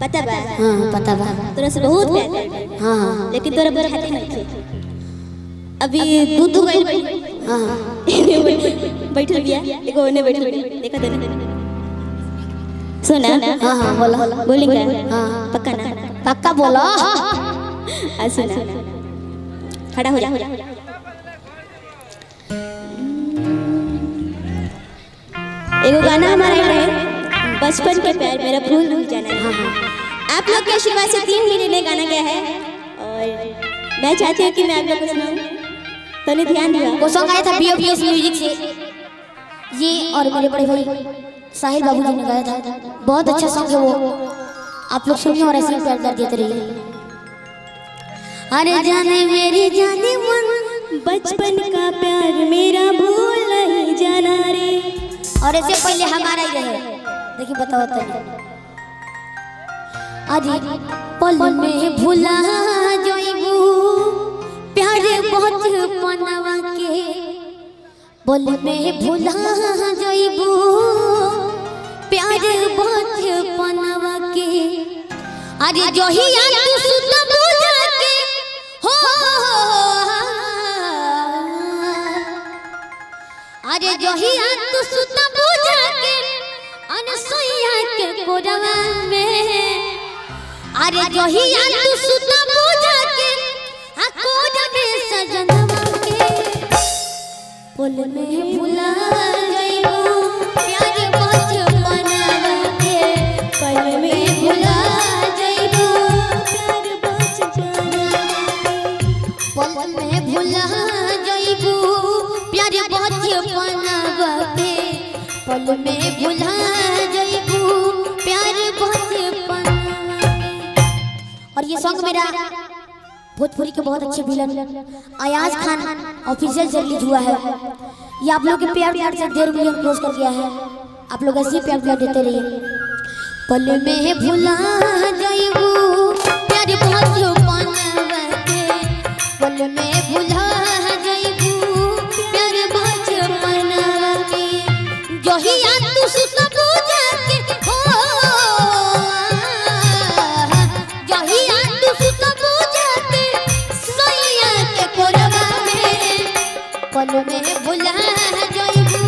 पता बा? हां पता बा। तोरा से बहुत प्यार करते। हां लेकिन तोरा बुझाते नहीं। अभी दूध गइल। हां बैठल बिया, एगो ओने बैठल देखा देना। सुना? हां हां बोलो। बोलेंगे? हां पक्का ना? पक्का बोलो। सुना। खड़ा हो जा। एगो गाना हमारा है, बचपन के प्यार मेरा भूल नहीं जाना है। आप लोग के आशीर्वाद से 3 महीने गाना गया है और मैं चाहती हूँ कि मैं आप लोग को सुनाऊं, तो नहीं ध्यान दिया। वो सॉन्ग आया था बीओपीएस म्यूजिक से, ये और मेरे बड़े भाई साहिल बाबू जी ने गाया था। बहुत अच्छा सॉन्ग है वो, आप लोग सुनिए और ऐसे ही प्यार देते रहिए। अरे जाने मेरी जाने मन, बचपन का प्यार मेरा भूल नहीं जाना रे। और ऐसे पहले हमारा ही रहे, देखिए बताओ तो अरे पल में भुला जाइबू प्यार बहुत पनवा के, पल में भुला जाइबू प्यार बहुत पनवा के। अरे जोहिया तू सुत बुझा के हो, अरे जोहिया तू सुत बुझा के अनसुईया के कोरवा में, अरे जोहिया तू सुत बुझा के कोरवा में सजनवा के, पल में भुला जाइबू प्यार बहुत पनवा के, पल में भुला जाइबू प्यार बहुत पनवा के, पल में भुला जाइबू प्यार बहुत पनवा के, पल में भुला जाइबू प्यार बहुत पनवा के। और ये सॉन्ग मेरा भोजपुरी के बहुत अच्छे विलन अयाज खान ऑफिशियल से रिलीज हुआ है। ये आप लोग के प्यार से 1.5 मिलियन क्रॉस कर गया है। आप लोग ऐसे ही प्यार देते रहिए। पल में भुला जाइबू प्यार बहुत पनवा के, पल में भुला जाइबू प्यार बहुत पनवा के। जोहिया तू सुत बुझा के हो, जोहिया तू सुत बुझा के सोइया के कोरवा में, पल में भुला जाइबू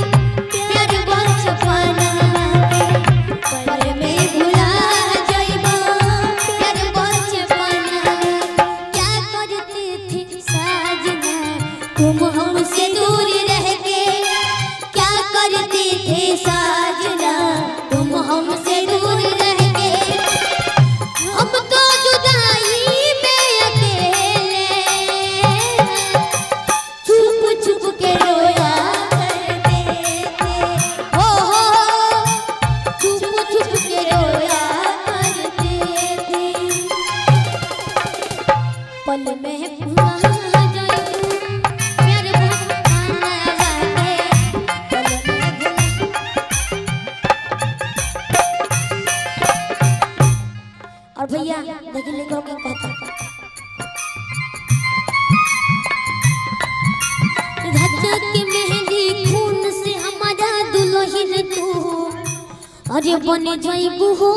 प्यार बहुत पनवा के, पल में भुला जाइबू प्यार बहुत पनवा। क्या करती थी साजना तुम हमसे दूर रह के, क्या करती थी साजना तुम हमसे दूर रह के, हम तो जुदाई में अकेले छुप छुप के रोया करते थे, हो छुप छुप के रोया करते थे। पल में भुला जाइबू प्यार बहुत पनवा के, पल में भुला। और भैया देखिए लेकर के कहता राजा की मेहंदी खून से हमारा दुल्हन तू, अरे बन जाइबू हो,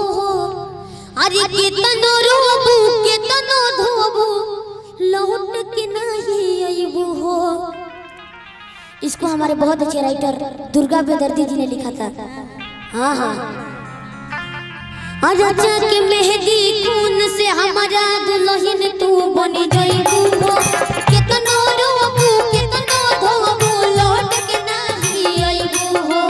अरे केतनो रोबू केतनो धोबू लौट के नहीं आइबू हो। इसको हमारे बहुत अच्छे राइटर दुर्गा बेदर्दी जी ने लिखा था। हाँ हाँ राजा के मेहंदी खून से हमारा दुल्हन तू बन जाइबू हो, केतनो रोबू केतनो धोबू लौट के नहीं आइबू हो।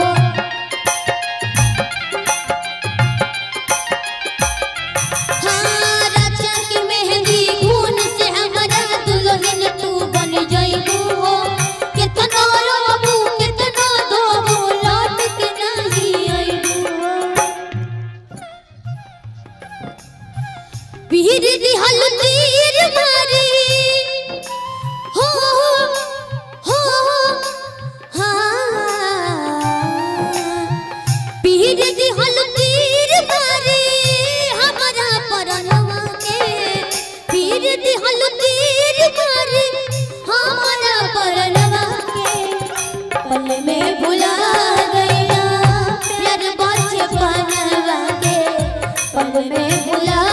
हाँ राजा के मेहंदी खून से हमारा दुल्हन तू बन जाइबू हो, केतनो रोबू केतनो धोबू लौट के नहीं आइबू हो। पीर दिहल तीर मारी हो, हाँ पीर दिहल तीर मारी हमारा परनवा के, पीर दिहल तीर मारी हमारा परनवा के, पल में भुला गया प्यार बहुत पनवा के, पल में भुला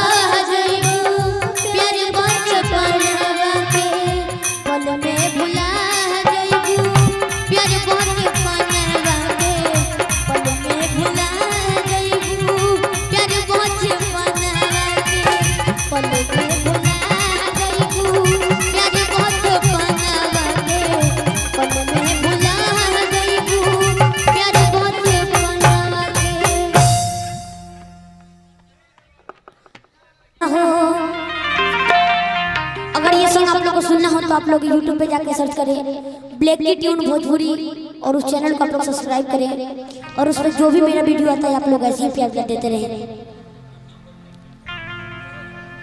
सुनना हो तो आप लोग यूट्यूब पे जाके सर्च करें ब्लैक की ट्यून भोजपुरी और उस चैनल को आप लोग सब्सक्राइब करें और उस पर जो भी मेरा वीडियो आता है आप लोग ऐसे ही प्यार देते रहें।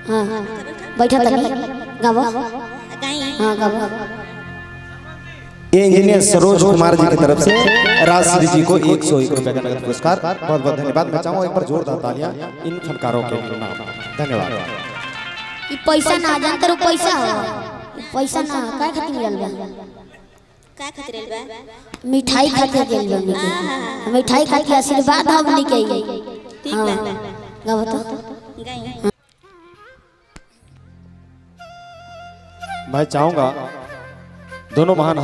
हाँ बैठा था गावा। हाँ गावा। ये इंजीनियर सरोज कुमार जी की तरफ से राजश्री जी को 101 रुपए का नगद पुरस्कार। बहुत बहुत धन्यवाद। मैं चाहूँगा एक बार जोरदार तालियां इन फनकारों के नाम। धन्यवाद। ये पैसा ना जानते रहो पैसा पैसा ना काय खातिर मिलल बा का खातिर बा मिठाई खातिर दिल बा हमके मिठाई खा के आशीर्वाद हमनी के ठीक बा गावा तो गाई। मैं चाहूँगा दोनों महान